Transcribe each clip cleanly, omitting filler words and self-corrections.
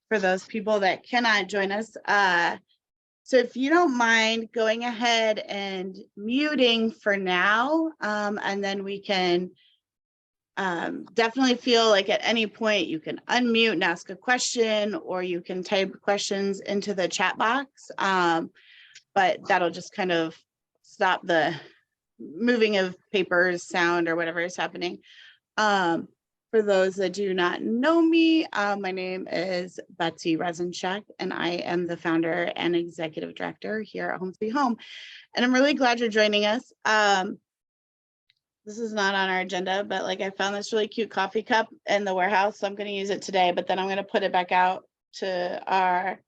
for those people that cannot join us. So if you don't mind going ahead and muting for now, and then we can definitely feel like at any point you can unmute and ask a question, or you can type questions into the chat box. But that'll just kind of stop the moving of papers, sound, or whatever is happening. For those that do not know me, my name is Betsy Rezenshek, and I am the founder and executive director here at Home Sweet Home. And I'm really glad you're joining us. This is not on our agenda, but like I found this really cute coffee cup in the warehouse, so I'm going to use it today, but then I'm going to put it back out to our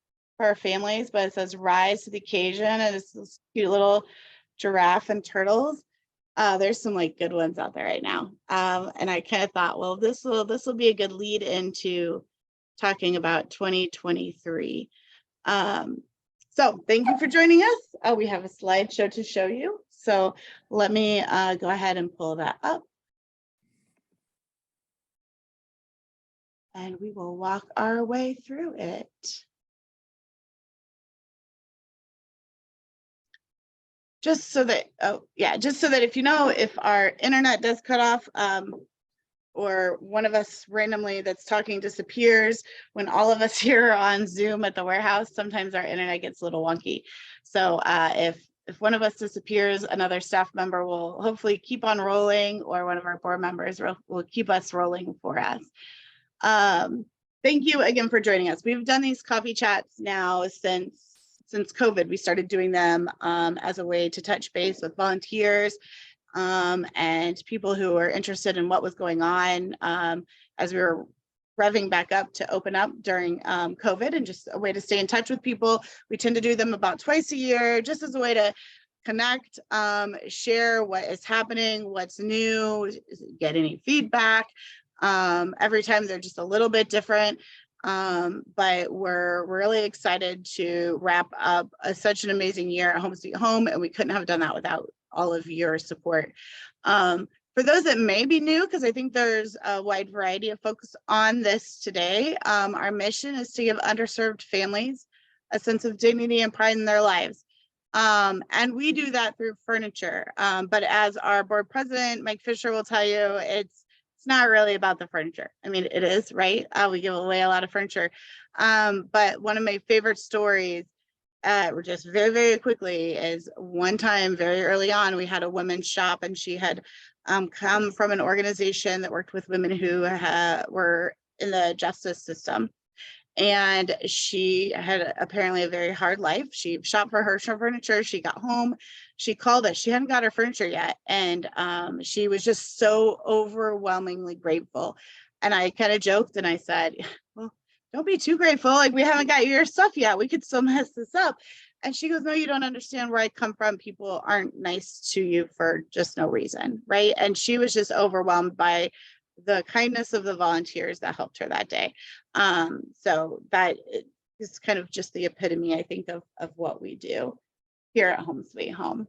families. But it says "Rise to the Occasion," and it's this cute little giraffe and turtles. There's some like good ones out there right now. And I kind of thought, well, this will be a good lead into talking about 2023. So thank you for joining us. We have a slideshow to show you. So let me go ahead and pull that up. And we will walk our way through it. Just so that, just so that if our internet does cut off, or one of us randomly that's talking disappears, when all of us here are on Zoom at the warehouse, sometimes our internet gets a little wonky. So if one of us disappears, another staff member will hopefully keep on rolling, or one of our board members will keep us rolling for us. Thank you again for joining us. We've done these coffee chats now since COVID. We started doing them as a way to touch base with volunteers and people who are interested in what was going on as we were revving back up to open up during COVID, and just a way to stay in touch with people. We tend to do them about twice a year, just as a way to connect, share what is happening, what's new, get any feedback. Every time they're just a little bit different. But we're really excited to wrap up such an amazing year at Home Sweet Home, and we couldn't have done that without all of your support. For those that may be new, because I think there's a wide variety of folks on this today, our mission is to give underserved families a sense of dignity and pride in their lives. And we do that through furniture. But as our board president, Mike Fisher, will tell you, it's not really about the furniture. I mean, it is, right? We give away a lot of furniture. But one of my favorite stories, just very, very quickly, is one time very early on, we had a women's shop, and she had come from an organization that worked with women who were in the justice system. And she had apparently a very hard life. She shopped for her furniture. She got home. She called us. She hadn't got her furniture yet. And she was just so overwhelmingly grateful. And I kind of joked and I said, well, don't be too grateful. Like, we haven't got your stuff yet. We could still mess this up. And she goes, no, you don't understand where I come from. People aren't nice to you for just no reason, right? And she was just overwhelmed by the kindness of the volunteers that helped her that day. So that is kind of just the epitome, I think, of what we do here at Home Sweet Home.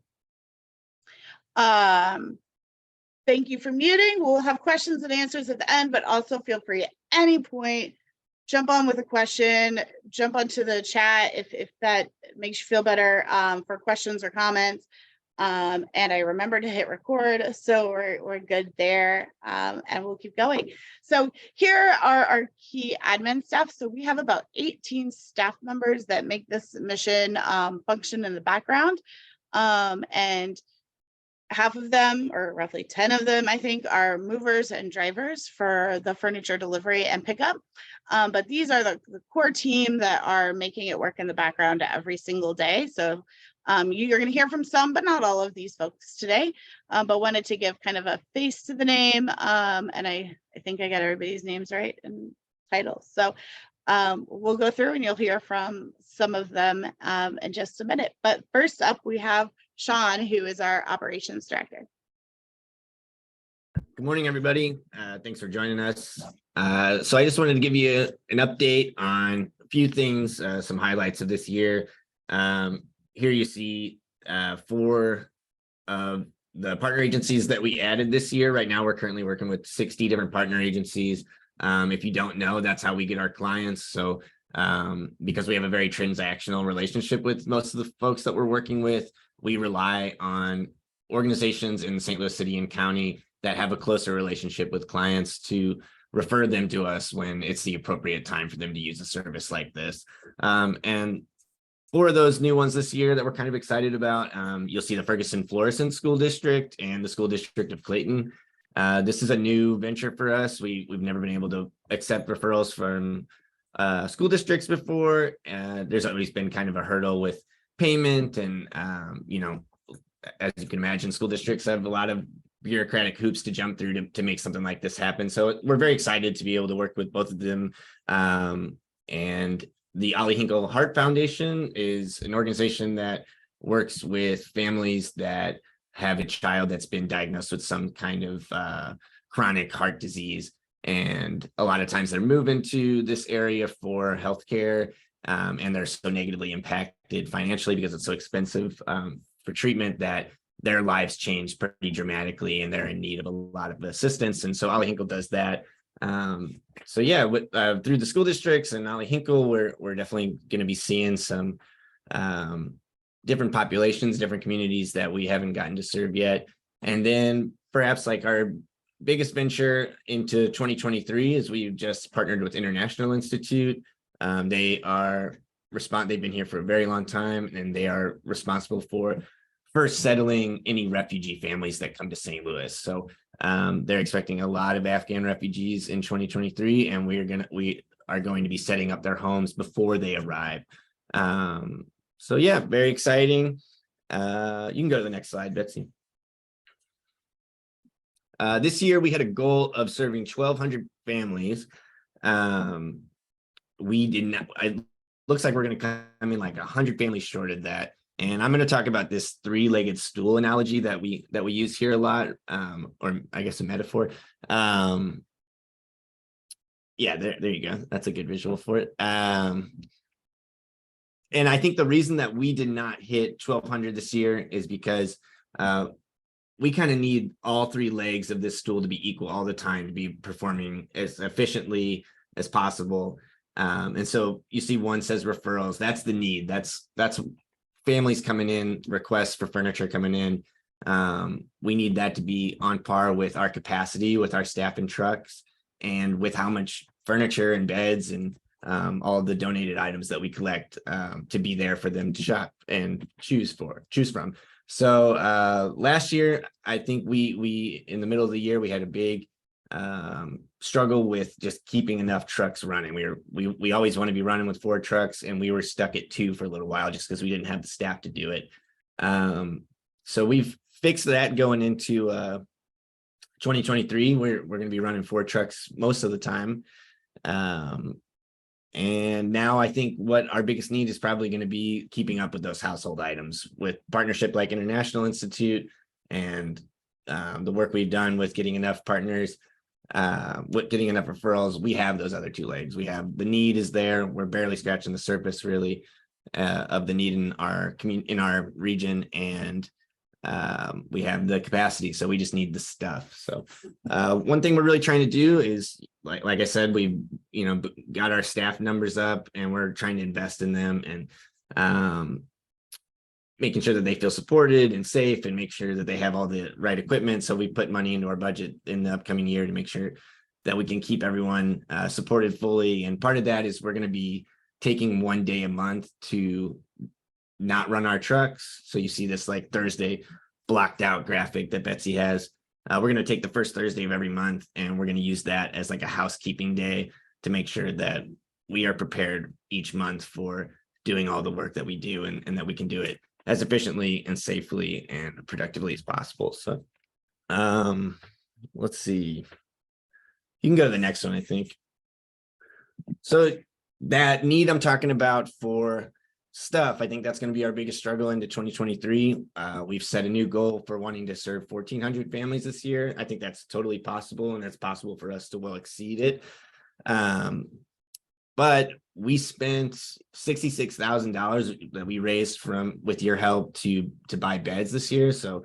Thank you for muting. We'll have questions and answers at the end, but also feel free at any point, jump on with a question, jump onto the chat if that makes you feel better, for questions or comments. And I remember to hit record, so we're good there, and we'll keep going. So here are our key admin staff. So we have about 18 staff members that make this mission function in the background, and half of them, or roughly 10 of them, I think, are movers and drivers for the furniture delivery and pickup. But these are the core team that are making it work in the background every single day. So you're going to hear from some, but not all of these folks today, but wanted to give kind of a face to the name. And I think I got everybody's names right and titles. So we'll go through and you'll hear from some of them in just a minute. But first up, we have Sean, who is our operations director. Good morning, everybody. Thanks for joining us. So I just wanted to give you an update on a few things, some highlights of this year. Here you see 4 of the partner agencies that we added this year. Right now, we're currently working with 60 different partner agencies. If you don't know, that's how we get our clients. So because we have a very transactional relationship with most of the folks that we're working with. We rely on organizations in St. Louis City and County that have a closer relationship with clients to refer them to us when it's the appropriate time for them to use a service like this. And for those new ones this year that we're kind of excited about, you'll see the Ferguson Florissant School District and the School District of Clayton. This is a new venture for us. We've never been able to accept referrals from school districts before. There's always been kind of a hurdle with payment, and as you can imagine, school districts have a lot of bureaucratic hoops to jump through to make something like this happen. So we're very excited to be able to work with both of them. And the Ollie Hinkle Heart Foundation is an organization that works with families that have a child that's been diagnosed with some kind of chronic heart disease. And a lot of times they're moving to this area for healthcare, and they're so negatively impacted financially because it's so expensive for treatment that their lives change pretty dramatically, and they're in need of a lot of assistance. And so Ollie Hinkle does that. So yeah, through the school districts and Ollie Hinkle, we're definitely going to be seeing some different populations, different communities that we haven't gotten to serve yet. And then perhaps like our biggest venture into 2023 is we've just partnered with International Institute. They've been here for a very long time, and they are responsible for first settling any refugee families that come to St. Louis. So they're expecting a lot of Afghan refugees in 2023, and we are going to be setting up their homes before they arrive. So yeah, very exciting. You can go to the next slide, Betsy. This year we had a goal of serving 1,200 families. We did not. It looks like we're going to come in like 100 families short of that. And I'm going to talk about this three-legged stool analogy that we use here a lot, or I guess a metaphor. Yeah, there you go. That's a good visual for it. And I think the reason that we did not hit 1,200 this year is because we kind of need all three legs of this stool to be equal all the time, to be performing as efficiently as possible. And so you see one says referrals. That's the need. That's families coming in, requests for furniture coming in. We need that to be on par with our capacity, with our staff and trucks, and with how much furniture and beds and all of the donated items that we collect to be there for them to shop and choose from. So last year, I think we in the middle of the year, we had a big struggle with just keeping enough trucks running. We always want to be running with 4 trucks, and we were stuck at 2 for a little while just because we didn't have the staff to do it. So we've fixed that going into 2023. We're going to be running 4 trucks most of the time. And now I think what our biggest need is probably going to be keeping up with those household items with partnership like International Institute and the work we've done with getting enough partners, with getting enough referrals. We have those other 2 legs. We have the need is there. We're barely scratching the surface really of the need in our region, and we have the capacity, so we just need the stuff. So one thing we're really trying to do is, like I said, we've got our staff numbers up, and we're trying to invest in them and making sure that they feel supported and safe, and make sure that they have all the right equipment. So we put money into our budget in the upcoming year to make sure that we can keep everyone supported fully. And part of that is we're going to be taking 1 day a month to not run our trucks. So you see this like Thursday blocked out graphic that Betsy has. We're going to take the first Thursday of every month, and we're going to use that as like a housekeeping day to make sure that we are prepared each month for doing all the work that we do, and that we can do it as efficiently and safely and productively as possible. So let's see. You can go to the next one, I think. So that need I'm talking about for stuff, I think that's going to be our biggest struggle into 2023. We've set a new goal for wanting to serve 1,400 families this year. I think that's totally possible, and it's possible for us to well exceed it. But we spent $66,000 that we raised with your help to buy beds this year. So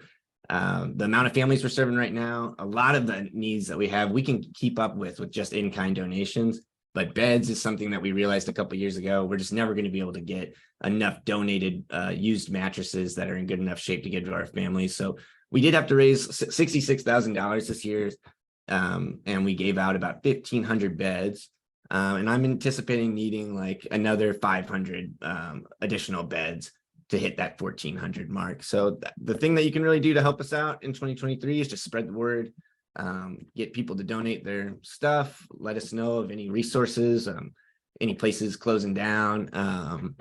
the amount of families we're serving right now, a lot of the needs that we have, we can keep up with just in-kind donations. But beds is something that we realized a couple years ago. We're just never going to be able to get enough donated used mattresses that are in good enough shape to give to our families. So we did have to raise $66,000 this year. And we gave out about 1,500 beds. And I'm anticipating needing like another 500 additional beds to hit that 1,400 mark. So the thing that you can really do to help us out in 2023 is just spread the word, get people to donate their stuff, let us know of any resources, any places closing down,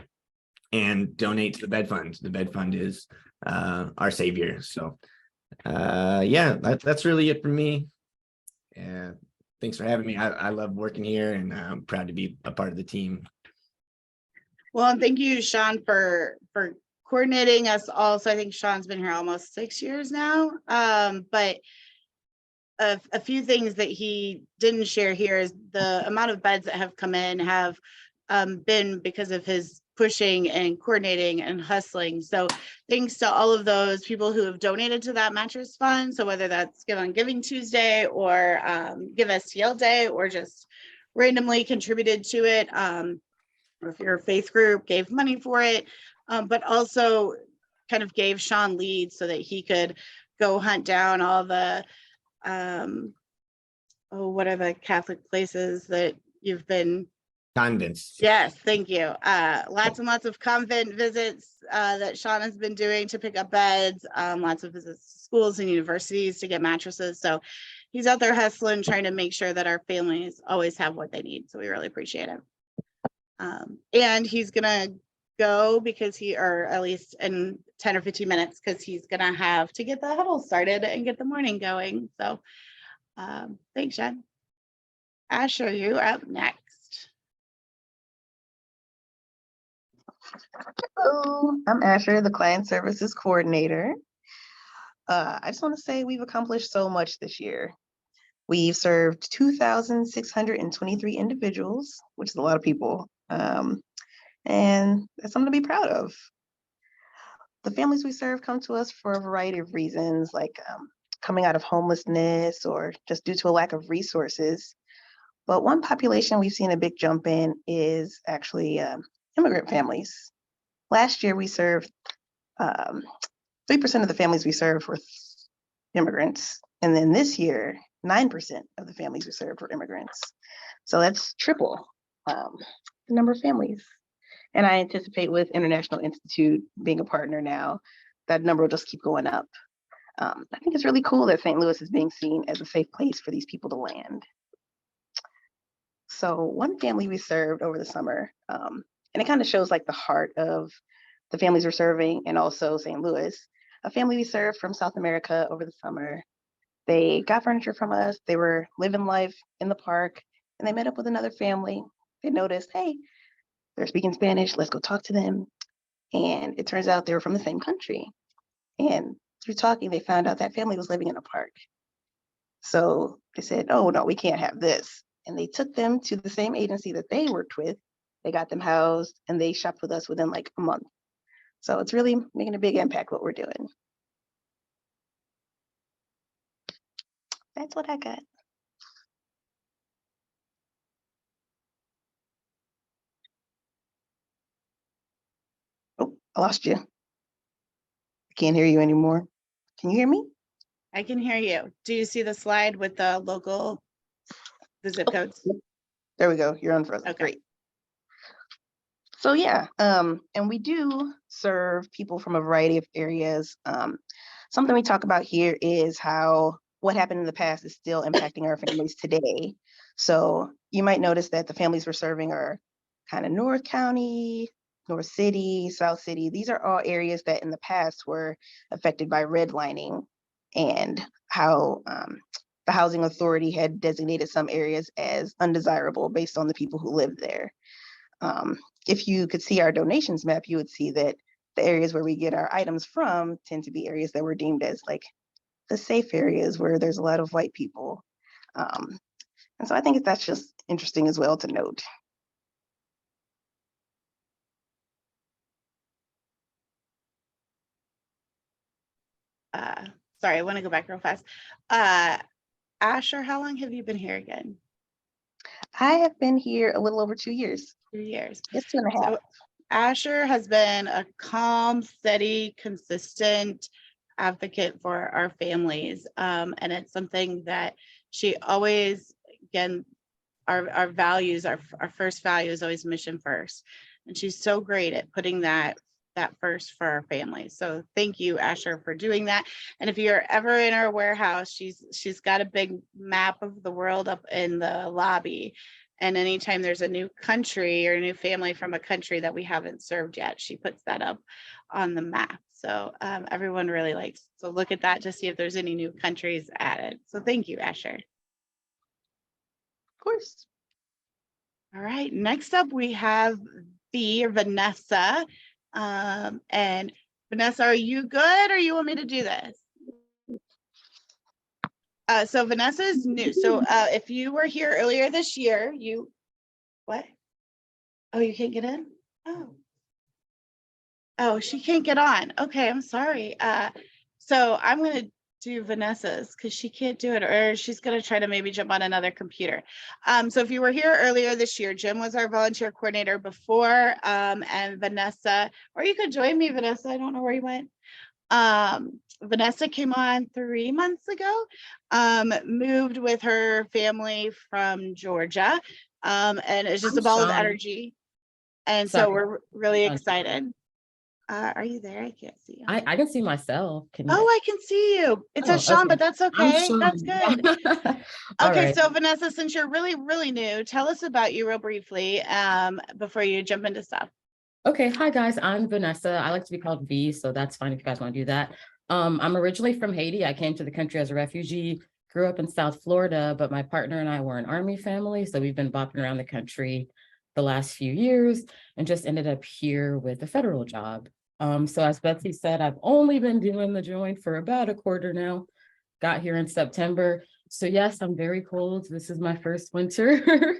and donate to the bed fund. The bed fund is our savior. So yeah, that's really it for me. And thanks for having me. I love working here, and I'm proud to be a part of the team. Well, and thank you, Sean, for coordinating us all. So I think Sean's been here almost 6 years now. But a few things that he didn't share here is the amount of beds that have come in have been because of his pushing and coordinating and hustling. So thanks to all of those people who have donated to that mattress fund. So whether that's Give on Giving Tuesday or Give STL Day, or just randomly contributed to it, or if your faith group gave money for it, but also kind of gave Sean leads so that he could go hunt down all the what are the Catholic places that you've been? Convents. Yes, thank you. Lots and lots of convent visits that Sean has been doing to pick up beds, lots of visits to schools and universities to get mattresses. So he's out there hustling, trying to make sure that our families always have what they need. So we really appreciate it. And he's gonna go because or at least in 10 or 15 minutes, because he's gonna have to get the huddle started and get the morning going. So thanks, Sean. Asher, you up next. Hello, I'm Asher, the Client Services Coordinator. I just want to say we've accomplished so much this year. We've served 2,623 individuals, which is a lot of people, and that's something to be proud of. The families we serve come to us for a variety of reasons, like coming out of homelessness or just due to a lack of resources. But one population we've seen a big jump in is actually immigrant families. Last year, we served 3% of the families we served were immigrants. And then this year, 9% of the families we served were immigrants. So that's triple the number of families. And I anticipate with International Institute being a partner now, that number will just keep going up. I think it's really cool that St. Louis is being seen as a safe place for these people to land. So one family we served over the summer, and it kind of shows like the heart of the families we're serving and also St. Louis, a family we served from South America over the summer. They got furniture from us. They were living life in the park, and they met up with another family. They noticed, hey, they're speaking Spanish. Let's go talk to them. And it turns out they were from the same country. And through talking, they found out that family was living in a park. So they said, oh, no, we can't have this. And they took them to the same agency that they worked with. They got them housed, and they shopped with us within like a month. So it's really making a big impact what we're doing. That's what I got. Oh, I lost you. I can't hear you anymore. Can you hear me? I can hear you. Do you see the slide with the local, the zip codes? There we go. You're unfrozen. Okay. Great. So yeah, and we do serve people from a variety of areas. Something we talk about here is how what happened in the past is still impacting our families today. So you might notice that the families we're serving are kind of North County, North City, South City. These are all areas that in the past were affected by redlining, and how the housing authority had designated some areas as undesirable based on the people who lived there. If you could see our donations map, you would see that the areas where we get our items from tend to be areas that were deemed as like the safe areas where there's a lot of white people. And so I think that's just interesting as well to note. Sorry, I want to go back real fast. Asher, how long have you been here again? I have been here a little over 2 years. 2 years. It's 2.5. So Asher has been a calm, steady, consistent advocate for our families. And it's something that she always, again, our values, our first value is always mission first. And she's so great at putting that first for our families. So thank you, Asher, for doing that. And if you're ever in our warehouse, she's got a big map of the world up in the lobby. And anytime there's a new country or a new family from a country that we haven't served yet, she puts that up on the map. So everyone really likes to look at that to see if there's any new countries added. So thank you, Asher. Of course. All right, next up we have Vanessa. And Vanessa, are you good or you want me to do this? So Vanessa is new. So if you were here earlier this year, what? Oh, you can't get in? Oh, she can't get on. Okay, I'm sorry. So I'm going to do Vanessa's because she can't do it, or she's going to try to maybe jump on another computer. So if you were here earlier this year, Jim was our volunteer coordinator before, and Vanessa, or you could join me, Vanessa. I don't know where you went. Vanessa came on 3 months ago, moved with her family from Georgia, and it's just a ball of energy. And so we're really excited. Are you there? I can't see you. I can see myself. Can you? Oh, I can see you. It says Sean, okay. but that's okay. That's good. All Okay, right. so Vanessa, since you're really, really new, tell us about you real briefly before you jump into stuff. Okay, hi guys, I'm Vanessa. I like to be called V, so that's fine if you guys want to do that. I'm originally from Haiti. I came to the country as a refugee, grew up in South Florida, but my partner and I were an Army family, so we've been bopping around the country the last few years and just ended up here with a federal job. So as Betsy said, I've only been doing the joint for about a quarter now. Got here in September. So yes, I'm very cold. This is my first winter.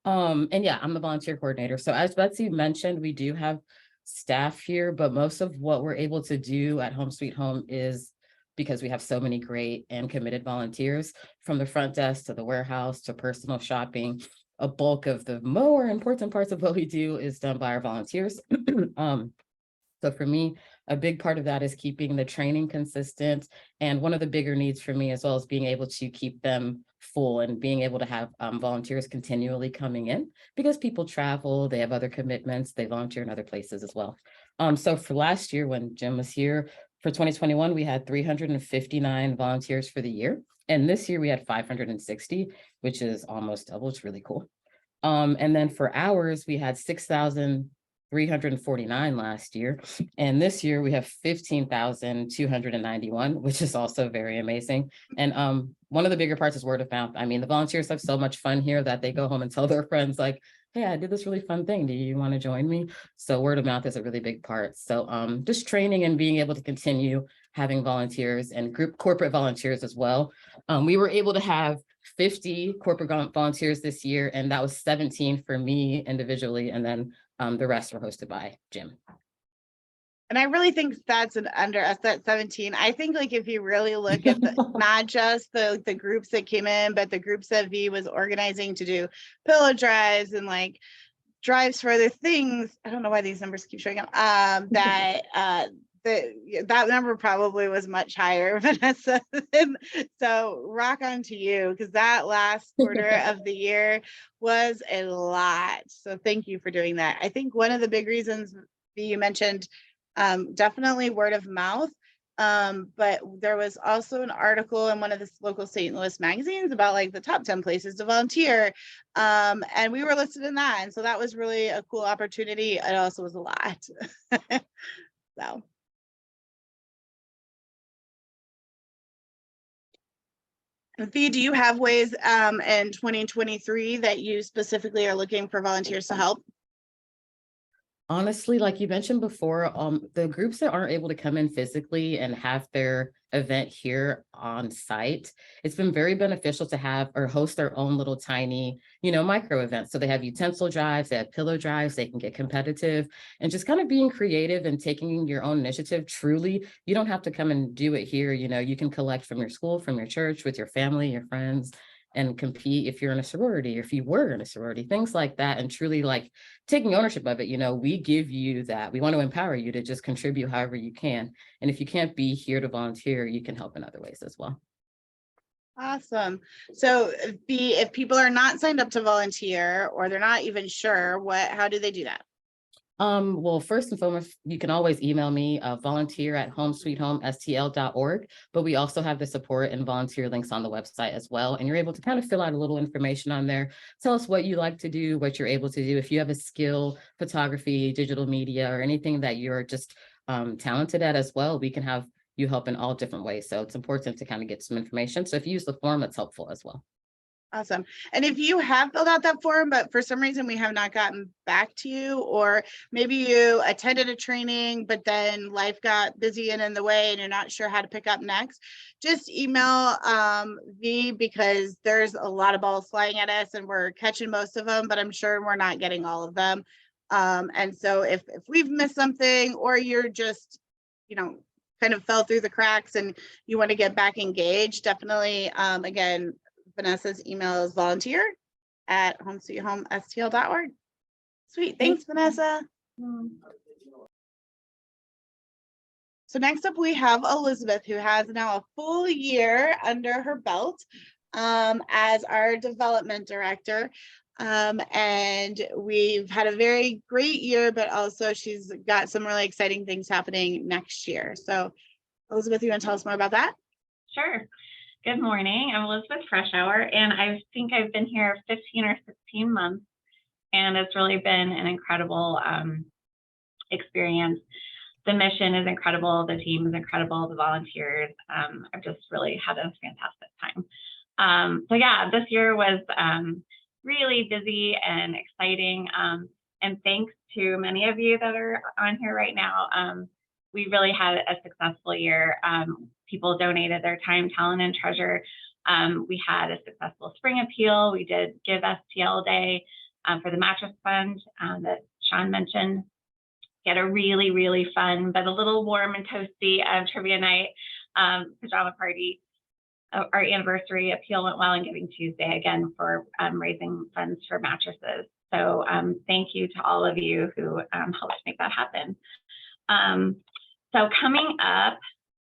And yeah, I'm the volunteer coordinator. So as Betsy mentioned, we do have staff here, but most of what we're able to do at Home Sweet Home is because we have so many great and committed volunteers, from the front desk to the warehouse to personal shopping. A bulk of the more important parts of what we do is done by our volunteers. So for me, a big part of that is keeping the training consistent. And one of the bigger needs for me as well is being able to keep them full and being able to have volunteers continually coming in, because people travel, they have other commitments, they volunteer in other places as well. So for last year when Jim was here, for 2021, we had 359 volunteers for the year. And this year we had 560, which is almost double. It's really cool. And then for hours, we had 6,349 last year. And this year we have 15,291, which is also very amazing. And one of the bigger parts is word of mouth. I mean, the volunteers have so much fun here that they go home and tell their friends like, hey, I did this really fun thing. Do you want to join me? So word of mouth is a really big part. So just training and being able to continue having volunteers and corporate volunteers as well. We were able to have 50 corporate volunteers this year, and that was 17 for me individually. And then the rest were hosted by Jim. And I really think that's an that 17. I think like if you really look at not just the groups that came in, but the groups that V was organizing to do pillow drives and like drives for other things. I don't know why these numbers keep showing up. That number probably was much higher, Vanessa. So rock on to you, because that last quarter of the year was a lot. So thank you for doing that. I think one of the big reasons you mentioned, definitely word of mouth. But there was also an article in one of the local St. Louis magazines about like the top 10 places to volunteer. And we were listed in that. And so that was really a cool opportunity. It also was a lot. So. V, do you have ways in 2023 that you specifically are looking for volunteers to help? Honestly, like you mentioned before, the groups that aren't able to come in physically and have their event here on site, it's been very beneficial to have or host their own little tiny, micro events. So they have utensil drives, they have pillow drives, they can get competitive, and just kind of being creative and taking your own initiative. Truly, you don't have to come and do it here. You can collect from your school, from your church, with your family, your friends, and compete if you're in a sorority, or if you were in a sorority, things like that, and truly like taking ownership of it. You know, we give you that. We want to empower you to just contribute however you can. And if you can't be here to volunteer, you can help in other ways as well. Awesome. So if people are not signed up to volunteer, or they're not even sure how do they do that? Well, first and foremost, you can always email me, volunteer@homesweethomestl.org, but we also have the support and volunteer links on the website as well. And you're able to kind of fill out a little information on there. Tell us what you like to do, what you're able to do. If you have a skill, photography, digital media, or anything that you're just talented at as well, we can have you help in all different ways. So it's important to kind of get some information. So if you use the form, it's helpful as well. Awesome. And if you have filled out that form, but for some reason we have not gotten back to you, or maybe you attended a training, but then life got busy and in the way and you're not sure how to pick up next, just email V, because there's a lot of balls flying at us and we're catching most of them, but I'm sure we're not getting all of them. And so if we've missed something, or you're just, kind of fell through the cracks and you want to get back engaged, definitely, again, Vanessa's email is volunteer@homesweethomestl.org. Sweet. Thanks, Vanessa. So next up, we have Elizabeth, who has now a full year under her belt as our development director. And we've had a very great year, but also she's got some really exciting things happening next year. So Elizabeth, you want to tell us more about that? Sure. Good morning. I'm Elizabeth Freshour, and I think I've been here 15 or 16 months, and it's really been an incredible experience. The mission is incredible. The team is incredible. The volunteers. I've just really had a fantastic time. So yeah, this year was really busy and exciting. And thanks to many of you that are on here right now, we really had a successful year. People donated their time, talent, and treasure. We had a successful spring appeal. We did Give STL Day for the mattress fund that Sean mentioned. We had a really, really fun, but a little warm and toasty trivia night, pajama party. Our anniversary appeal went well, and Giving Tuesday again for raising funds for mattresses. So thank you to all of you who helped make that happen. So coming up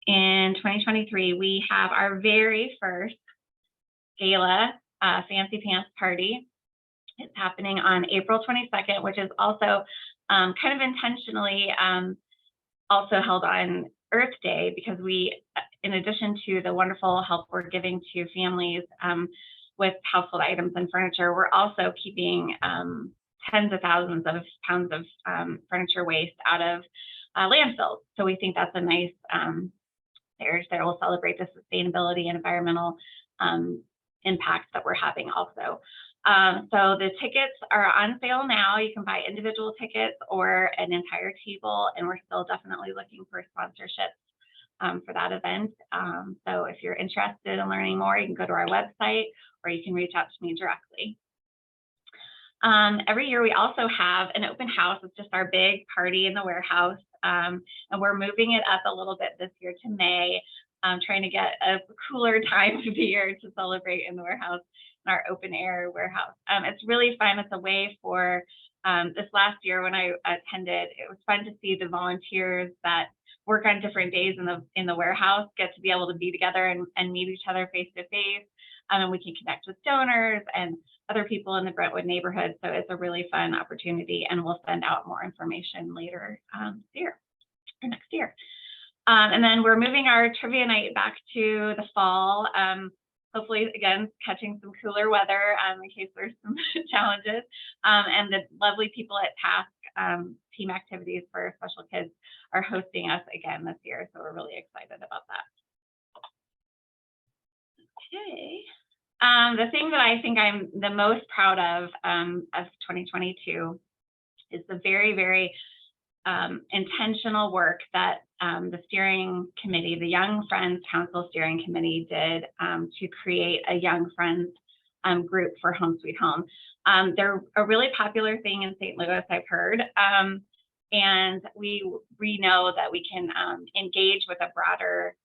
in 2023, we have our very first gala Fancy Pants party. It's happening on April 22nd, which is also kind of intentionally also held on Earth Day, because we, in addition to the wonderful help we're giving to families with household items and furniture, we're also keeping tens of thousands of pounds of furniture waste out of landfills. So we think that's a nice, there will celebrate the sustainability and environmental impacts that we're having also. So the tickets are on sale now. You can buy individual tickets or an entire table, and we're still definitely looking for sponsorships for that event. So if you're interested in learning more, you can go to our website, or you can reach out to me directly. Every year we also have an open house. It's just our big party in the warehouse. And we're moving it up a little bit this year to May, trying to get a cooler time of the year to celebrate in the warehouse, in our open air warehouse. It's really fun. It's a way for this last year when I attended, it was fun to see the volunteers that work on different days in the warehouse get to be able to be together and meet each other face to face. And we can connect with donors and other people in the Brentwood neighborhood. So it's a really fun opportunity, and we'll send out more information later this year or next year. And then we're moving our trivia night back to the fall. Hopefully, again, catching some cooler weather in case there's some challenges. And the lovely people at Task Team Activities for Special Kids are hosting us again this year. So we're really excited about that. Okay. The thing that I think I'm the most proud of 2022 is the very, very intentional work that the steering committee, the Young Friends Council Steering Committee did to create a Young Friends group for Home Sweet Home. They're a really popular thing in St. Louis, I've heard. And we know that we can engage with a broader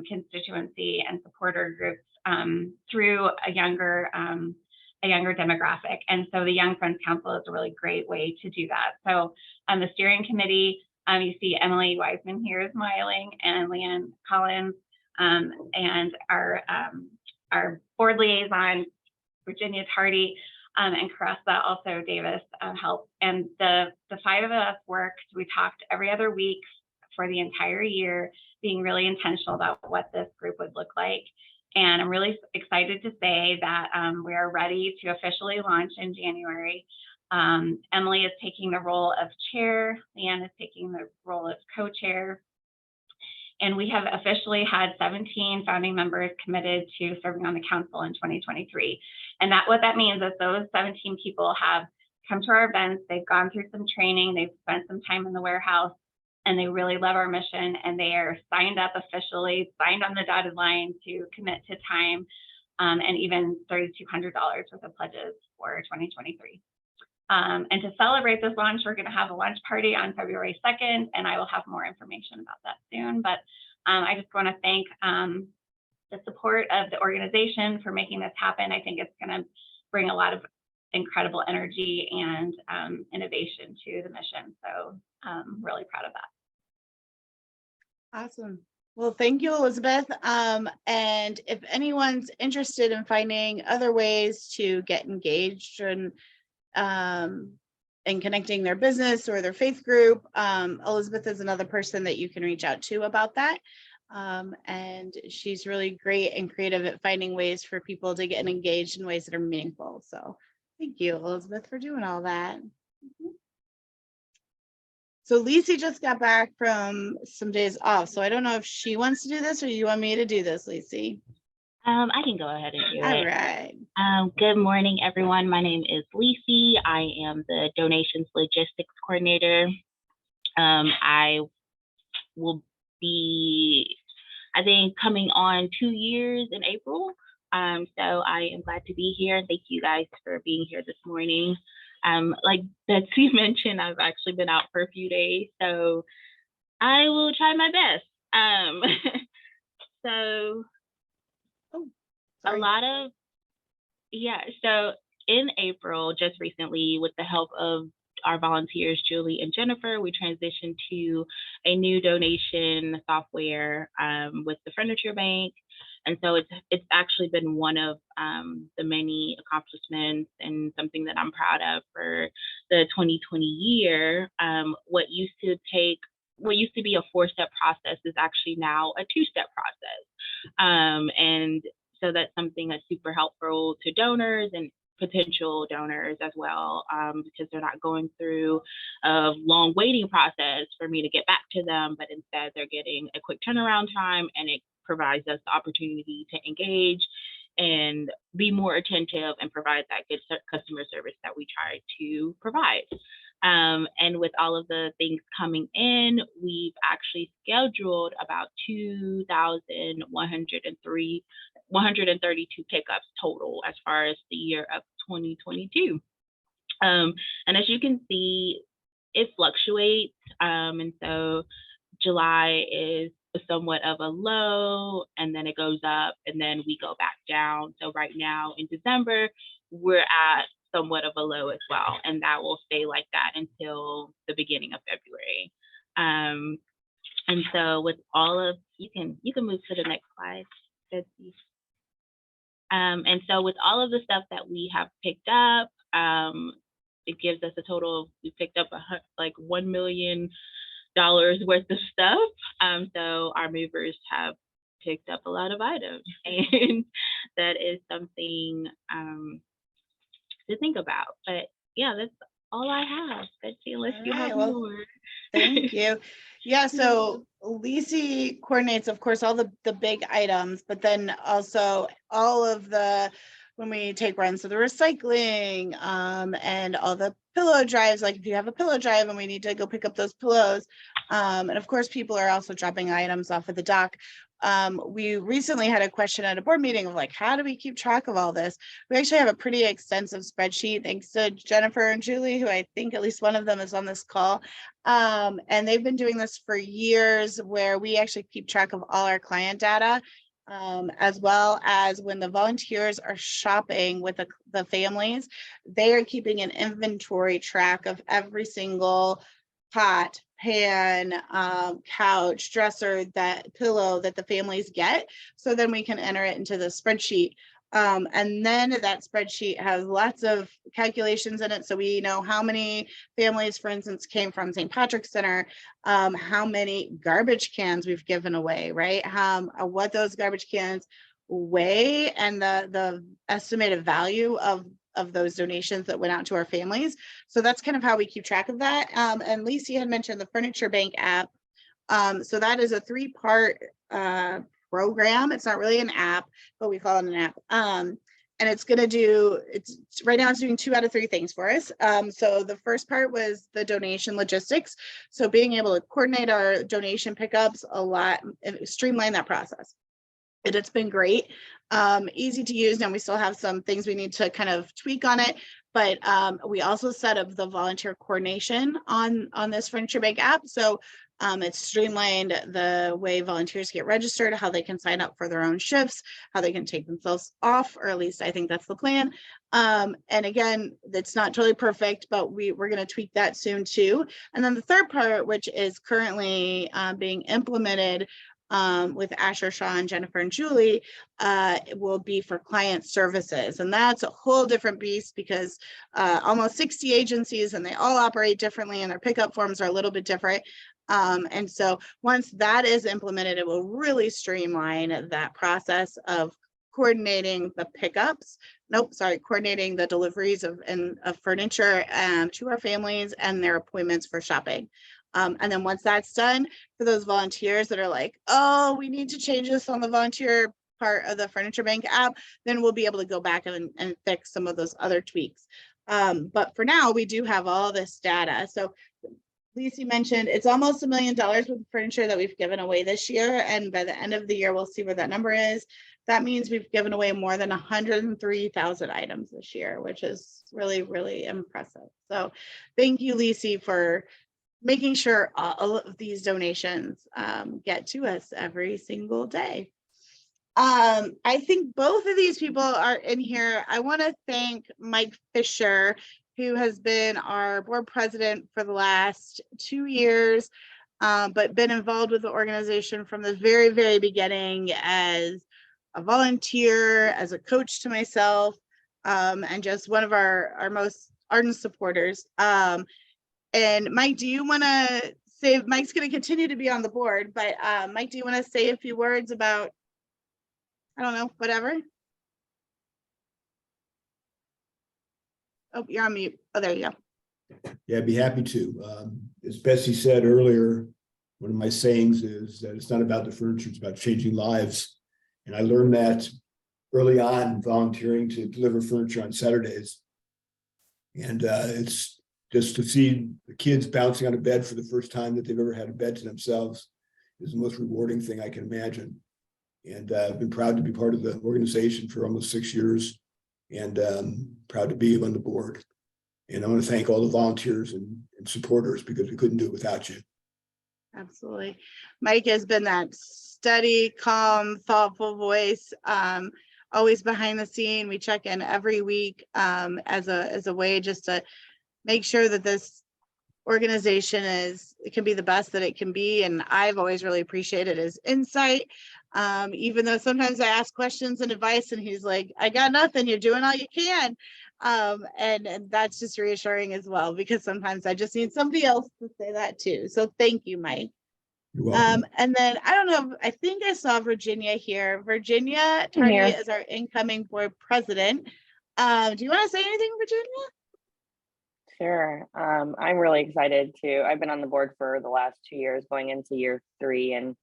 constituency and supporter groups through a younger demographic. And so the Young Friends Council is a really great way to do that. So the steering committee, you see Emily Wiseman here is smiling, and Leanne Collins, and our board liaison, Virginia Tardy, and Caressa also Davis helped. And the 5 of us worked. We talked every other week for the entire year, being really intentional about what this group would look like. And I'm really excited to say that we are ready to officially launch in January. Emily is taking the role of chair, Leanne is taking the role of co-chair. And we have officially had 17 founding members committed to serving on the council in 2023. And what that means is those 17 people have come to our events, they've gone through some training, they've spent some time in the warehouse, and they really love our mission, and they are signed up officially, signed on the dotted line to commit to time, and even $3,200 worth of pledges for 2023. And to celebrate this launch, we're going to have a launch party on February 2nd, and I will have more information about that soon. But I just want to thank the support of the organization for making this happen. I think it's going to bring a lot of incredible energy and innovation to the mission. So I'm really proud of that. Awesome. Well, thank you, Elizabeth. And if anyone's interested in finding other ways to get engaged and connecting their business or their faith group, Elizabeth is another person that you can reach out to about that. And she's really great and creative at finding ways for people to get engaged in ways that are meaningful. So thank you, Elizabeth, for doing all that. So Lisi just got back from some days off. So I don't know if she wants to do this or you want me to do this, Lisi. I can go ahead and do All it. right. Good morning, everyone. My name is Lisi. I am the donations logistics coordinator. I will be, I think, coming on 2 years in April. So I am glad to be here. Thank you guys for being here this morning. Like Betsy mentioned, I've actually been out for a few days, so I will try my best. So a lot of, so in April, just recently, with the help of our volunteers, Julie and Jennifer, we transitioned to a new donation software with the Furniture Bank. And so it's actually been one of the many accomplishments and something that I'm proud of for the 2020 year. What used to be a 4-step process is actually now a 2-step process. And so that's something that's super helpful to donors and potential donors as well, because they're not going through a long waiting process for me to get back to them, but instead they're getting a quick turnaround time, and it provides us the opportunity to engage and be more attentive and provide that good customer service that we try to provide. And with all of the things coming in, we've actually scheduled about 132 pickups total as far as the year of 2022. And as you can see, it fluctuates. And so July is somewhat of a low, and then it goes up, and then we go back down. So right now in December, we're at somewhat of a low as well, and that will stay like that until the beginning of February. And so with all of, you can move to the next slide, Betsy. And so with all of the stuff that we have picked up, it gives us a total of, we picked up like $1 million worth of stuff. So our movers have picked up a lot of items, and that is something to think about. But yeah, that's all I have. Betsy, unless you have more. Thank you. Yeah, so Lisi coordinates, of course, all the big items, but then also all of the, when we take runs of the recycling, and all the pillow drives, like if you have a pillow drive and we need to go pick up those pillows. And of course, people are also dropping items off at the dock. We recently had a question at a board meeting of like, how do we keep track of all this? We actually have a pretty extensive spreadsheet, thanks to Jennifer and Julie, who I think at least one of them is on this call. And they've been doing this for years, where we actually keep track of all our client data as well as when the volunteers are shopping with the families, they are keeping an inventory track of every single pot, pan, couch, dresser, that pillow that the families get. So then we can enter it into the spreadsheet. And then that spreadsheet has lots of calculations in it. So we know how many families, for instance, came from St. Patrick's Center, how many garbage cans we've given away, right? What those garbage cans weigh, and the estimated value of those donations that went out to our families. So that's kind of how we keep track of that. And Lacey had mentioned the Furniture Bank app. So that is a 3-part program. It's not really an app, but we call it an app. And it's going to do, right now it's doing 2 out of 3 things for us. So the first part was the donation logistics. So being able to coordinate our donation pickups a lot, streamline that process. And it's been great, easy to use. Now we still have some things we need to kind of tweak on it, but we also set up the volunteer coordination on this Furniture Bank app. So it's streamlined the way volunteers get registered, how they can sign up for their own shifts, how they can take themselves off, or at least I think that's the plan. And again, it's not totally perfect, but we're going to tweak that soon too. And then the third part, which is currently being implemented with Asher, Sean, Jennifer, and Julie, will be for client services. And that's a whole different beast because almost 60 agencies and they all operate differently and their pickup forms are a little bit different. And so once that is implemented, it will really streamline that process of coordinating the pickups. Coordinating the deliveries of furniture to our families and their appointments for shopping. And then once that's done, for those volunteers that are like, oh, we need to change this on the volunteer part of the Furniture Bank app, then we'll be able to go back and fix some of those other tweaks. But for now, we do have all this data. So Lacey mentioned it's almost $1 million with the furniture that we've given away this year. And by the end of the year, we'll see where that number is. That means we've given away more than 103,000 items this year, which is really, really impressive. So thank you, Lacey, for making sure all of these donations get to us every single day. I think both of these people are in here. I want to thank Mike Fisher, who has been our board president for the last 2 years, but been involved with the organization from the very, very beginning as a volunteer, as a coach to myself, and just one of our most ardent supporters. And Mike, do you want to say, Mike's going to continue to be on the board, but Mike, do you want to say a few words about, I don't know, whatever? Oh, you're on mute. Oh, there you go. Yeah, I'd be happy to. As Betsy said earlier, one of my sayings is that it's not about the furniture, it's about changing lives. And I learned that early on volunteering to deliver furniture on Saturdays. And it's just to see the kids bouncing on a bed for the first time that they've ever had a bed to themselves is the most rewarding thing I can imagine. And I've been proud to be part of the organization for almost 6 years, and proud to be on the board. And I want to thank all the volunteers and supporters because we couldn't do it without you. Absolutely. Mike has been that steady, calm, thoughtful voice, always behind the scene. We check in every week as a way just to make sure that this organization can be the best that it can be. And I've always really appreciated his insight. Even though sometimes I ask questions and advice and he's like, I got nothing, you're doing all you can. And that's just reassuring as well, because sometimes I just need somebody else to say that too. So thank you, Mike. You're welcome. And then I don't know, I think I saw Virginia here. Virginia Tardy is our incoming board president. Do you want to say anything, Virginia? Sure. I'm really excited too. I've been on the board for the last 2 years, going into year 3, and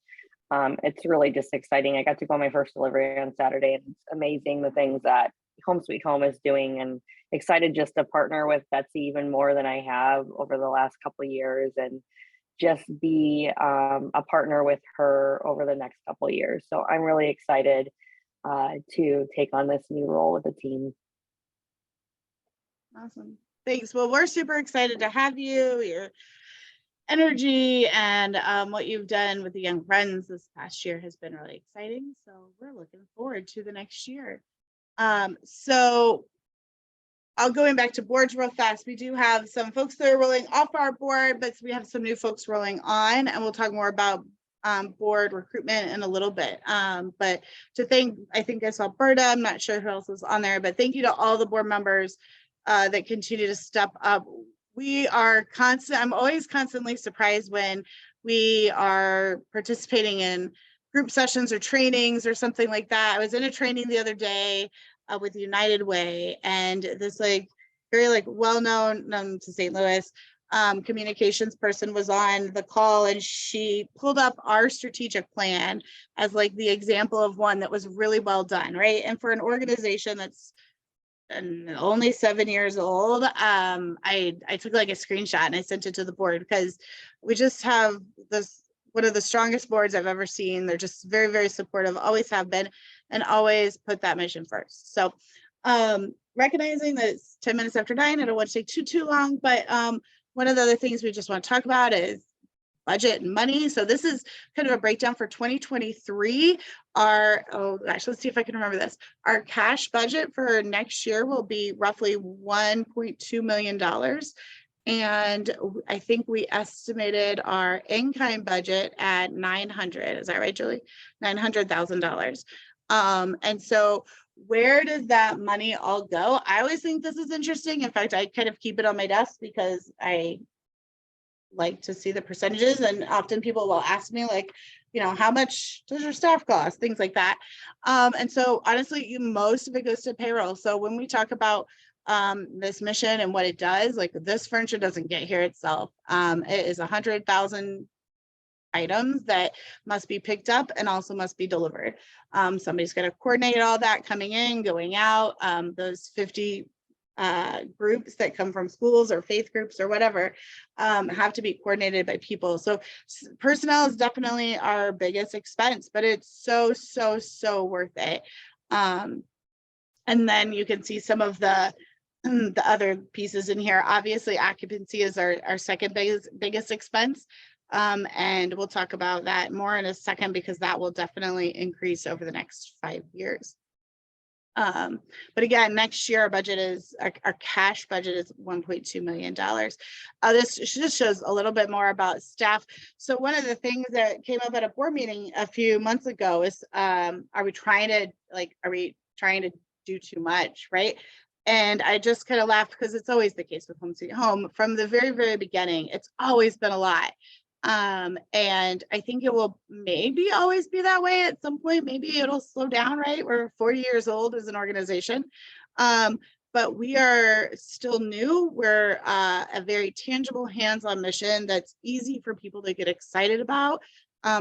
it's really just exciting. I got to go on my first delivery on Saturday, and it's amazing the things that Home Sweet Home is doing, and excited just to partner with Betsy even more than I have over the last couple of years, and just be a partner with her over the next couple of years. So I'm really excited to take on this new role with the team. Awesome. Thanks. Well, we're super excited to have you. energy and what you've done with the Young Friends this past year has been really exciting. So we're looking forward to the next year. So I'll going back to boards real fast. We do have some folks that are rolling off our board, but we have some new folks rolling on, and we'll talk more about board recruitment in a little bit. But to thank, I think I saw Berta, I'm not sure who else was on there, but thank you to all the board members that continue to step up. We are I'm always constantly surprised when we are participating in group sessions or trainings or something like that. I was in a training the other day with United Way, and this like very like well-known, known to St. Louis, communications person was on the call, and she pulled up our strategic plan as like the example of one that was really well done, right? And for an organization that's only 7 years old, I took like a screenshot and I sent it to the board because we just have this one of the strongest boards I've ever seen. They're just very, very supportive, always have been, and always put that mission first. So recognizing that it's 10 minutes after 9, I don't want to take too long, but one of the other things we just want to talk about is budget and money. So this is kind of a breakdown for 2023. Oh gosh, let's see if I can remember this. Our cash budget for next year will be roughly $1.2 million. And I think we estimated our in-kind budget at 900. Is that right, Julie? $900,000. And so where does that money all go? I always think this is interesting. In fact, I kind of keep it on my desk because I like to see the percentages, and often people will ask me like, you know, how much does your staff cost, things like that. And so honestly, most of it goes to payroll. So when we talk about this mission and what it does, like this furniture doesn't get here itself. It is 100,000 items that must be picked up and also must be delivered. Somebody's going to coordinate all that coming in, going out. Those 50 groups that come from schools or faith groups or whatever have to be coordinated by people. So personnel is definitely our biggest expense, but it's so worth it. And then you can see some of the other pieces in here. Obviously, occupancy is our second biggest expense. And we'll talk about that more in a second because that will definitely increase over the next 5 years. But again, next year our budget is our cash budget is $1.2 million. This just shows a little bit more about staff. So one of the things that came up at a board meeting a few months ago is are we trying to do too much, right? And I just kind of laughed because it's always the case with Home Sweet Home. From the very, very beginning, it's always been a lot. And I think it will maybe always be that way at some point. Maybe it'll slow down, right? We're 40 years old as an organization. But we are still new. We're a very tangible, hands-on mission that's easy for people to get excited about.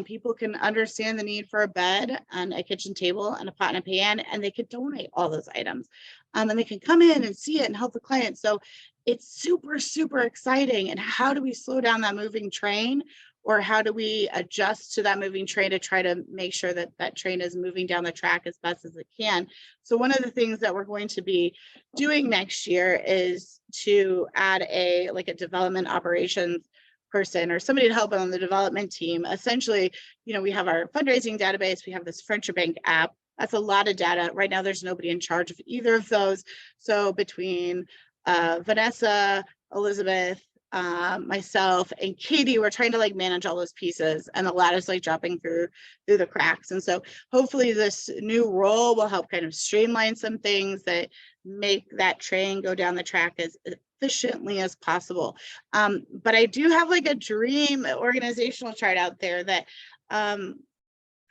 People can understand the need for a bed and a kitchen table and a pot and a pan, and they can donate all those items. And they can come in and see it and help the client. So it's super exciting. And how do we slow down that moving train? Or how do we adjust to that moving train to try to make sure that that train is moving down the track as best as it can? So one of the things that we're going to be doing next year is to add a development operations person or somebody to help on the development team. Essentially, you know, we have our fundraising database, we have this Furniture Bank app. That's a lot of data. Right now, there's nobody in charge of either of those. So between Vanessa, Elizabeth, myself, and Katie, we're trying to manage all those pieces, and a lot is dropping through the cracks. And so hopefully this new role will help kind of streamline some things that make that train go down the track as efficiently as possible. But I do have a dream organizational chart out there that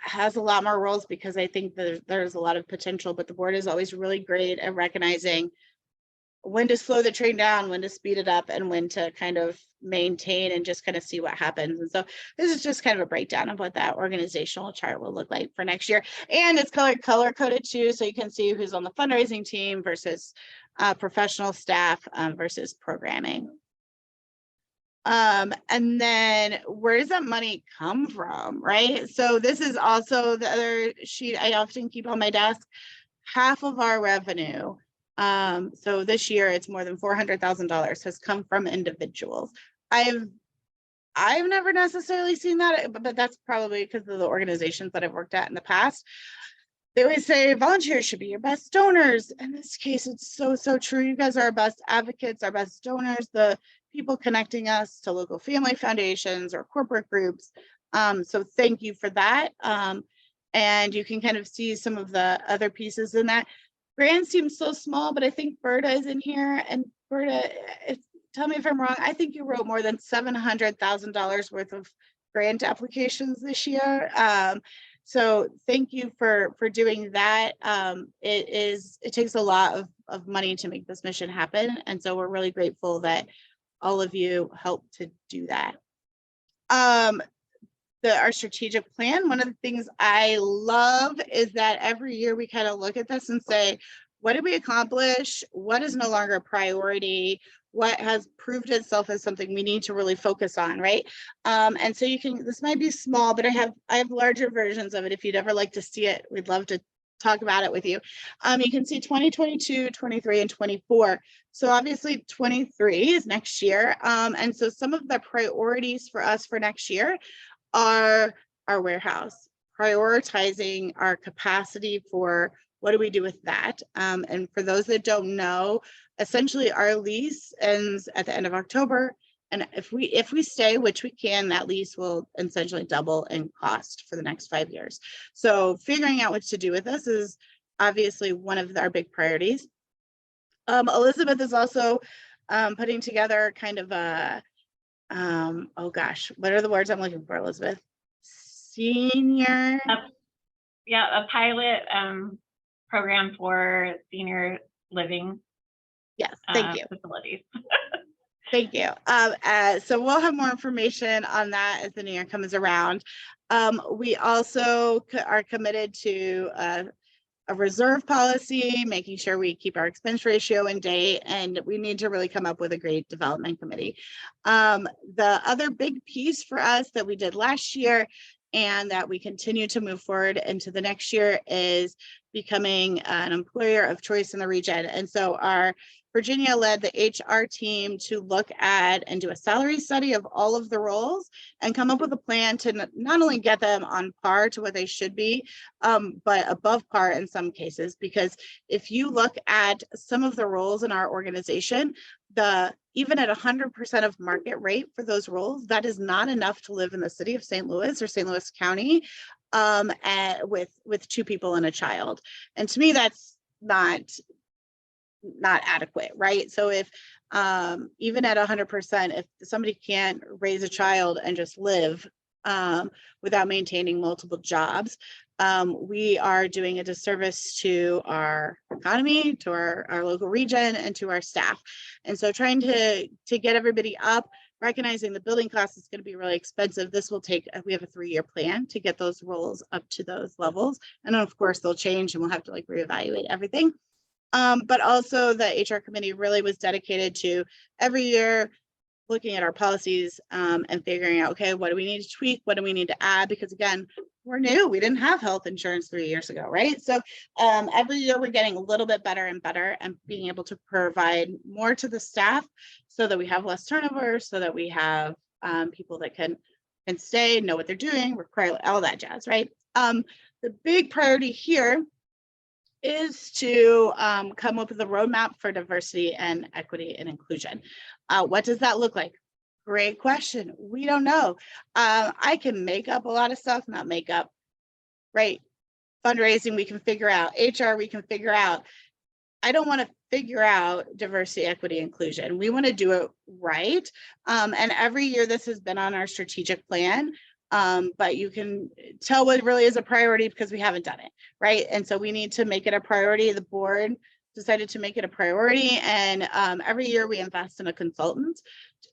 has a lot more roles, because I think there's a lot of potential, but the board is always really great at recognizing when to slow the train down, when to speed it up, and when to kind of maintain and just kind of see what happens. And so this is just kind of a breakdown of what that organizational chart will look like for next year. And it's color coded too, so you can see who's on the fundraising team versus professional staff versus programming. And then where does that money come from, right? So this is also the other sheet I often keep on my desk. Half of our revenue, so this year it's more than $400,000, has come from individuals. I I've never necessarily seen that, but that's probably because of the organizations that I've worked at in the past. They always say volunteers should be your best donors. In this case, it's so, so true. You guys are our best advocates, our best donors, the people connecting us to local family foundations or corporate groups. So thank you for that. And you can kind of see some of the other pieces in that. Grant seems so small, but I think Berta is in here. And Berta, tell me if I'm wrong, I think you wrote more than $700,000 worth of grant applications this year. So thank you for doing that. It takes a lot of money to make this mission happen. And so we're really grateful that all of you helped to do that. Our strategic plan, one of the things I love is that every year we kind of look at this and say, what did we accomplish? What is no longer a priority? What has proved itself as something we need to really focus on, right? And so you can, this might be small, but I have larger versions of it. If you'd ever like to see it, we'd love to talk about it with you. You can see 2022, 23, and 24. So obviously 23 is next year. And so some of the priorities for us for next year are our warehouse, prioritizing our capacity for what do we do with that? And for those that don't know, essentially our lease ends at the end of October. And if we stay, which we can, that lease will essentially double in cost for the next 5 years. So figuring out what to do with this is obviously one of our big priorities. Elizabeth is also putting together kind of a, oh gosh, what are the words I'm looking for, Elizabeth? Senior. Yeah, a pilot program for senior living. Yes, thank you. Facilities. Thank you. So we'll have more information on that as the new year comes around. We also are committed to a reserve policy, making sure we keep our expense ratio in date, and we need to really come up with a great development committee. The other big piece for us that we did last year and that we continue to move forward into the next year is becoming an employer of choice in the region. And so our Virginia led the HR team to look at and do a salary study of all of the roles and come up with a plan to not only get them on par to what they should be, but above par in some cases. Because if you look at some of the roles in our organization, even at 100% of market rate for those roles, that is not enough to live in the city of St. Louis or St. Louis County with 2 people and a child. And to me, that's not adequate, right? So if even at 100%, if somebody can't raise a child and just live without maintaining multiple jobs, we are doing a disservice to our economy, to our local region, and to our staff. And so trying to get everybody up, recognizing the building cost is going to be really expensive. This will take, we have a 3-year plan to get those roles up to those levels. And then of course they'll change and we'll have to like reevaluate everything. But also the HR committee really was dedicated to every year looking at our policies and figuring out, okay, what do we need to tweak? What do we need to add? Because again, we're new. We didn't have health insurance 3 years ago, right? So every year we're getting a little bit better and better and being able to provide more to the staff so that we have less turnover, so that we have people that can stay, know what they're doing, require all that jazz, right? The big priority here is to come up with a roadmap for diversity and equity and inclusion. What does that look like? Great question. We don't know. I can make up a lot of stuff, not make up, right? Fundraising, we can figure out. HR, we can figure out. I don't want to figure out diversity, equity, inclusion. We want to do it right. And every year this has been on our strategic plan. But you can tell what really is a priority because we haven't done it, right? And so we need to make it a priority. The board decided to make it a priority, and every year we invest in a consultant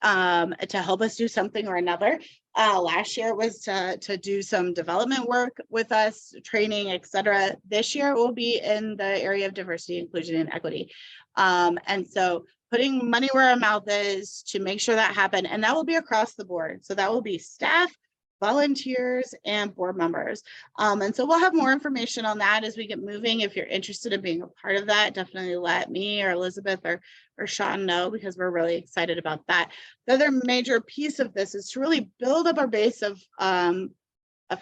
to help us do something or another. Last year it was to do some development work with us, training, etc. This year it will be in the area of diversity, inclusion, and equity. And so putting money where our mouth is to make sure that happen, and that will be across the board. So that will be staff, volunteers and board members. And so we'll have more information on that as we get moving. If you're interested in being a part of that, definitely let me or Elizabeth or Sean know, because we're really excited about that. The other major piece of this is to really build up our base of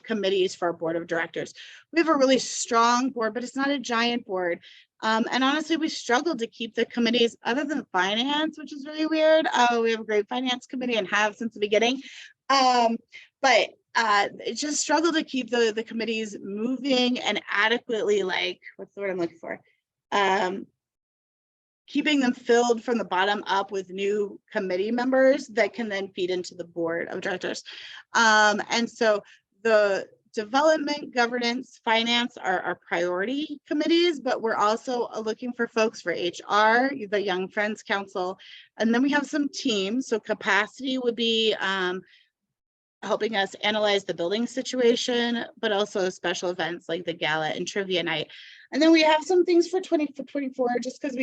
committees for our board of directors. We have a really strong board, but it's not a giant board. And honestly, we struggled to keep the committees other than finance, which is really weird. We have a great finance committee and have since the beginning. But it just struggled to keep the committees moving and adequately, like, what's the word I'm looking for? Keeping them filled from the bottom up with new committee members that can then feed into the board of directors. And so the development, governance, finance are our priority committees, but we're also looking for folks for HR, the Young Friends Council, and then we have some teams. So capacity would be helping us analyze the building situation, but also special events like the gala and trivia night. And then we have some things for 2024, just because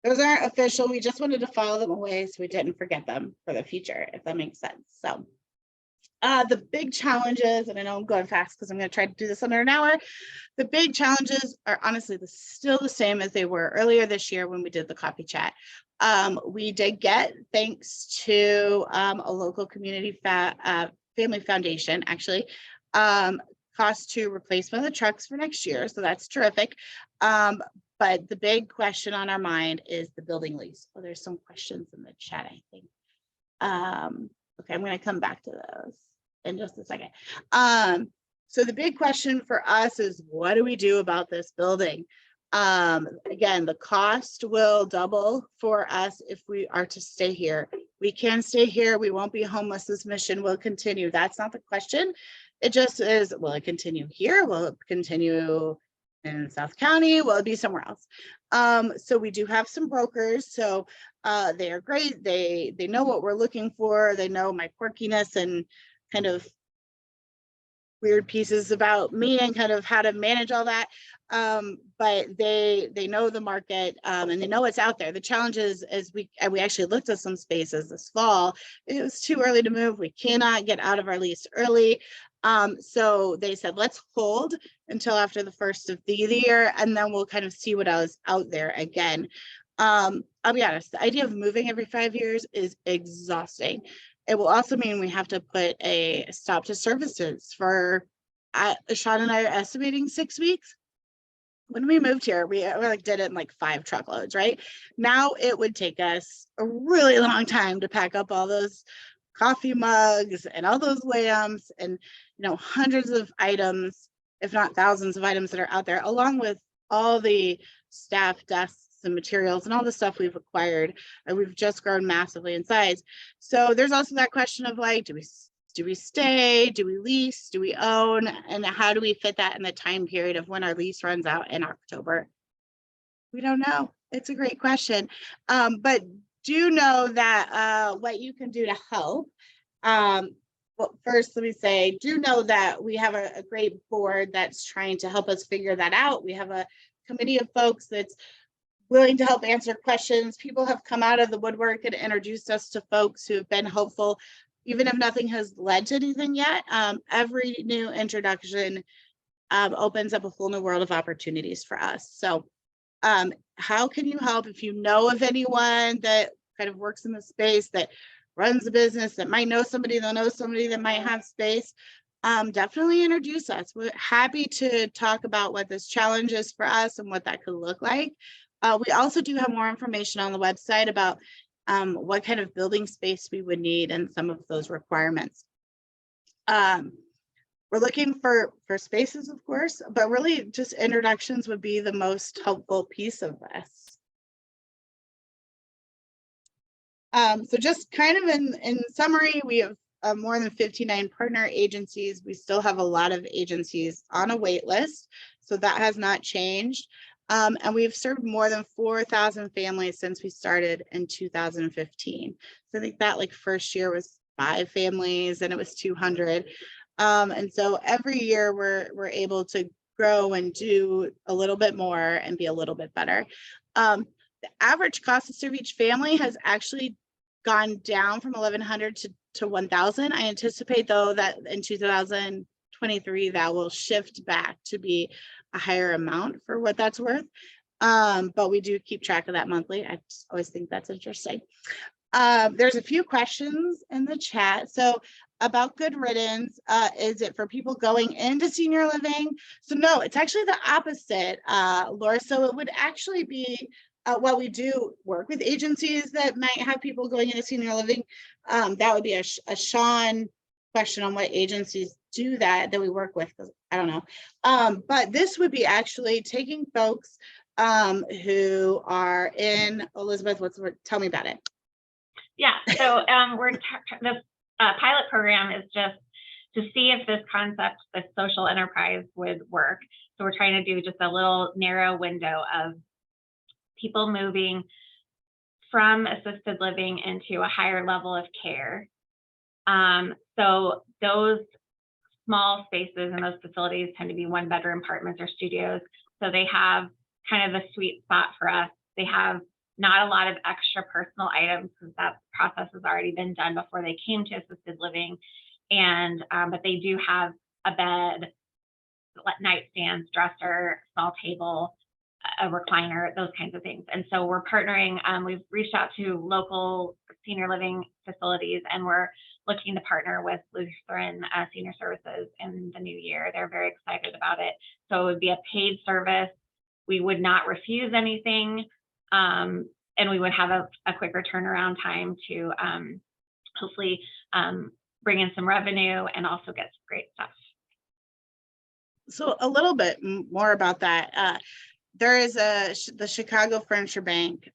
those aren't official. We just wanted to file them away so we didn't forget them for the future, if that makes sense. So the big challenges, and I know I'm going fast because I'm going to try to do this under an hour. The big challenges are honestly still the same as they were earlier this year when we did the coffee chat. We did get, thanks to a local community family foundation, actually, cost to replacement of the trucks for next year. So that's terrific. But the big question on our mind is the building lease. Oh, there's some questions in the chat, I think. Okay, I'm going to come back to those in just a second. So the big question for us is, what do we do about this building? Again, the cost will double for us if we are to stay here. We can stay here. We won't be homeless. This mission will continue. That's not the question. It just is, will it continue here? Will it continue in South County? Will it be somewhere else? So we do have some brokers. So they are great. They know what we're looking for. They know my quirkiness and kind of weird pieces about me and kind of how to manage all that. But they know the market and they know what's out there. The challenge is we actually looked at some spaces this fall. It was too early to move. We cannot get out of our lease early. So they said, let's hold until after the first of the year, and then we'll kind of see what else out there again. I'll be honest, the idea of moving every 5 years is exhausting. It will also mean we have to put a stop to services for, Sean and I are estimating 6 weeks. When we moved here, we like did it in like 5 truckloads, right? Now it would take us a really long time to pack up all those coffee mugs and all those lamps and, hundreds of items, if not thousands of items that are out there, along with all the staff desks and materials and all the stuff we've acquired, and we've just grown massively in size. So there's also that question of like, do we stay, do we lease, do we own, and how do we fit that in the time period of when our lease runs out in October? We don't know. It's a great question. But do know that what you can do to help. Well, first, let me say, do know that we have a great board that's trying to help us figure that out. We have a committee of folks that's willing to help answer questions. People have come out of the woodwork and introduced us to folks who have been helpful, even if nothing has led to anything yet. Every new introduction opens up a whole new world of opportunities for us. So how can you help? If you know of anyone that kind of works in the space, that runs a business, that might know somebody that knows somebody that might have space, definitely introduce us. We're happy to talk about what this challenge is for us and what that could look like. We also do have more information on the website about what kind of building space we would need and some of those requirements. We're looking for spaces, of course, but really just introductions would be the most helpful piece of this. So just kind of in summary, we have more than 59 partner agencies. We still have a lot of agencies on a wait list, so that has not changed. And we've served more than 4,000 families since we started in 2015. So I think that like first year was 5 families and it was 200. And so every year we're able to grow and do a little bit more and be a little bit better. The average cost to serve each family has actually gone down from 1,100 to 1,000. I anticipate though that in 2023 that will shift back to be a higher amount for what that's worth. But we do keep track of that monthly. I just always think that's interesting. There's a few questions in the chat. So about Good Riddance, is it for people going into senior living? So no, it's actually the opposite, Laura. So it would actually be, well, we do work with agencies that might have people going into senior living. That would be a Sean question on what agencies do that we work with, because I don't know. But this would be actually taking folks who are in, Elizabeth, tell me about it. Yeah, so this pilot program is just to see if this concept, this social enterprise, would work. So we're trying to do just a little narrow window of people moving from assisted living into a higher level of care. So those small spaces and those facilities tend to be 1-bedroom apartments or studios. So they have kind of a sweet spot for us. They have not a lot of extra personal items because that process has already been done before they came to assisted living. And but they do have a bed, nightstands, dresser, small table, a recliner, those kinds of things. And so we're partnering. We've reached out to local senior living facilities, and we're looking to partner with Lutheran Senior Services in the new year. They're very excited about it. So it would be a paid service. We would not refuse anything. And we would have a quicker turnaround time to hopefully bring in some revenue and also get some great stuff. So a little bit more about that. There is the Chicago Furniture Bank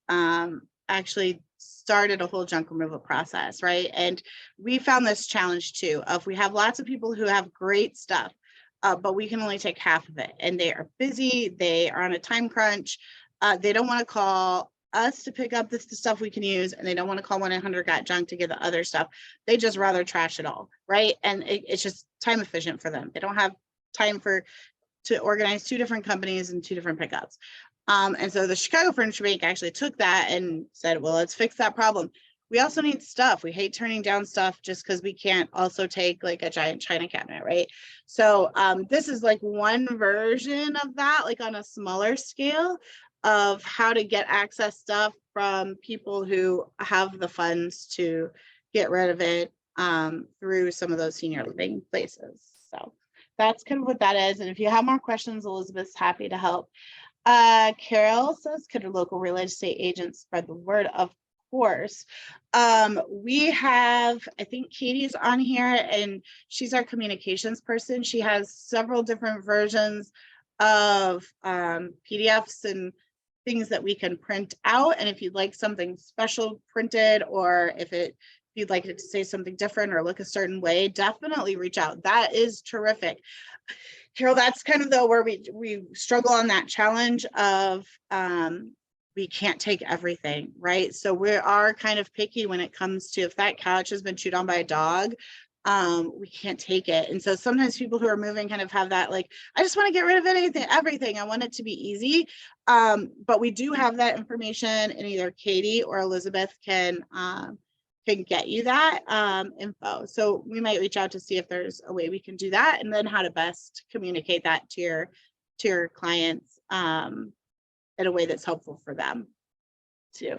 actually started a whole junk removal process, right? And we found this challenge too, of we have lots of people who have great stuff, but we can only take half of it, and they are busy, they are on a time crunch. They don't want to call us to pick up the stuff we can use, and they don't want to call 1-800-GOT-JUNK to get the other stuff. They just rather trash it all, right? And it's just time efficient for them. They don't have time to organize 2 different companies and 2 different pickups. And so the Chicago Furniture Bank actually took that and said, well, let's fix that problem. We also need stuff. We hate turning down stuff just because we can't also take like a giant china cabinet, right? So this is like one version of that, like on a smaller scale, of how to get access stuff from people who have the funds to get rid of it through some of those senior living places. So that's kind of what that is. And if you have more questions, Elizabeth's happy to help. Carol says, could a local real estate agent spread the word? Of course. We have, I think Katie's on here, and she's our communications person. She has several different versions of PDFs and things that we can print out. And if you'd like something special printed, or if you'd like it to say something different or look a certain way, definitely reach out. That is terrific. Carol, that's kind of though where we struggle on that challenge of we can't take everything, right? So we are kind of picky when it comes to, if that couch has been chewed on by a dog, we can't take it. And so sometimes people who are moving kind of have that, like, I just want to get rid of everything. I want it to be easy. But we do have that information, and either Katie or Elizabeth can get you that info. So we might reach out to see if there's a way we can do that, and then how to best communicate that to your clients in a way that's helpful for them too.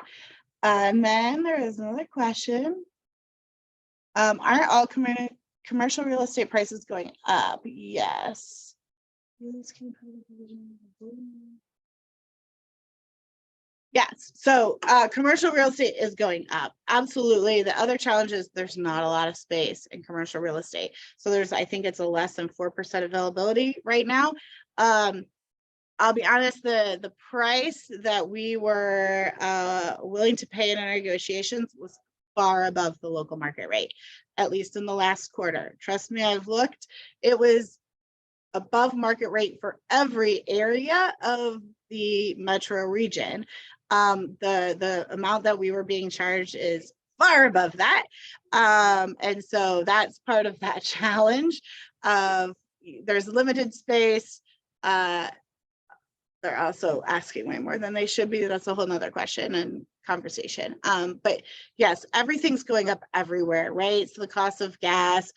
And then there is another question. Aren't all commercial real estate prices going up? Yes. Yes, so commercial real estate is going up. Absolutely. The other challenge is there's not a lot of space in commercial real estate. So I think it's a less than 4% availability right now. I'll be honest, the price that we were willing to pay in our negotiations was far above the local market rate, at least in the last quarter. Trust me, I've looked. It was above market rate for every area of the metro region. The amount that we were being charged is far above that. And so that's part of that challenge of there's limited space. They're also asking way more than they should be. That's a whole nother question, and conversation. But yes, everything's going up everywhere, right? So the cost of gas,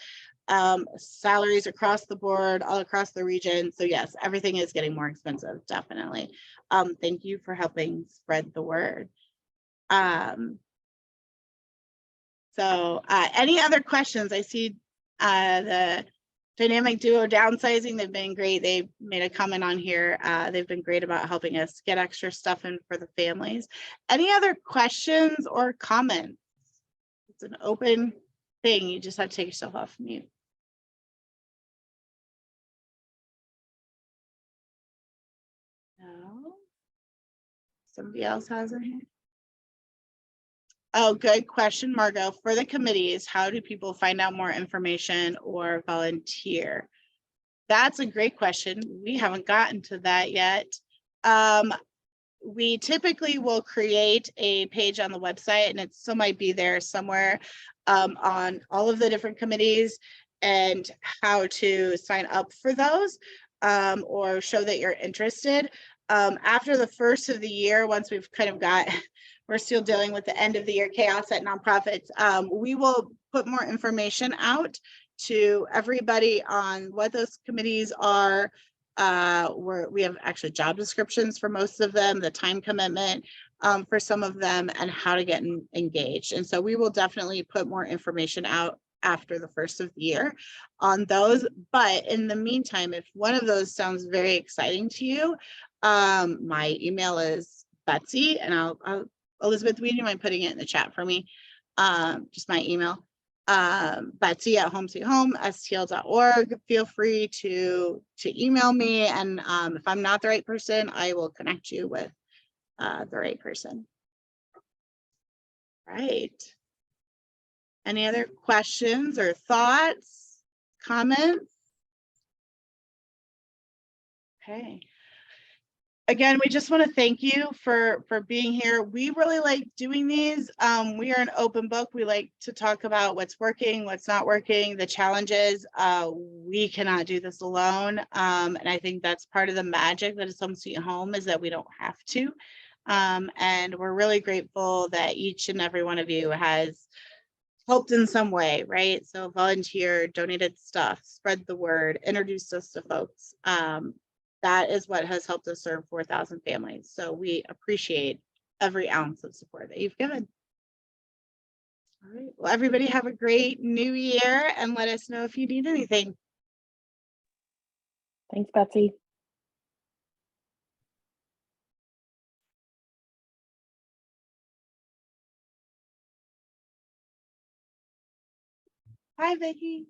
salaries across the board, all across the region. So yes, everything is getting more expensive, definitely. Thank you for helping spread the word. So any other questions? I see the dynamic duo downsizing. They've been great. They made a comment on here. They've been great about helping us get extra stuff in for the families. Any other questions or comments? It's an open thing. You just have to take yourself off mute. No. Somebody else has a hand? Oh, good question, Margot. For the committees, how do people find out more information or volunteer? That's a great question. We haven't gotten to that yet. We typically will create a page on the website, and it still might be there somewhere, on all of the different committees and how to sign up for those, or show that you're interested. After the first of the year, once we've kind of got, we're still dealing with the end of the year chaos at nonprofits, we will put more information out to everybody on what those committees are. We have actually job descriptions for most of them, the time commitment for some of them, and how to get engaged. And so we will definitely put more information out after the first of the year on those. But in the meantime, if one of those sounds very exciting to you, my email is Betsy, and I'll Elizabeth, would you mind putting it in the chat for me? Just my email. Betsy at homesweethomestl.org. Feel free to email me, and if I'm not the right person, I will connect you with the right person. Right. Any other questions or thoughts, comments? Okay. Again, we just want to thank you for being here. We really like doing these. We are an open book. We like to talk about what's working, what's not working, the challenges. We cannot do this alone. And I think that's part of the magic that is Home Sweet Home, is that we don't have to. And we're really grateful that each and every one of you has helped in some way, right? So volunteer, donated stuff, spread the word, introduced us to folks. That is what has helped us serve 4,000 families. So we appreciate every ounce of support that you've given. All right. Well, everybody have a great new year, and let us know if you need anything. Thanks, Betsy. Hi, Vicki.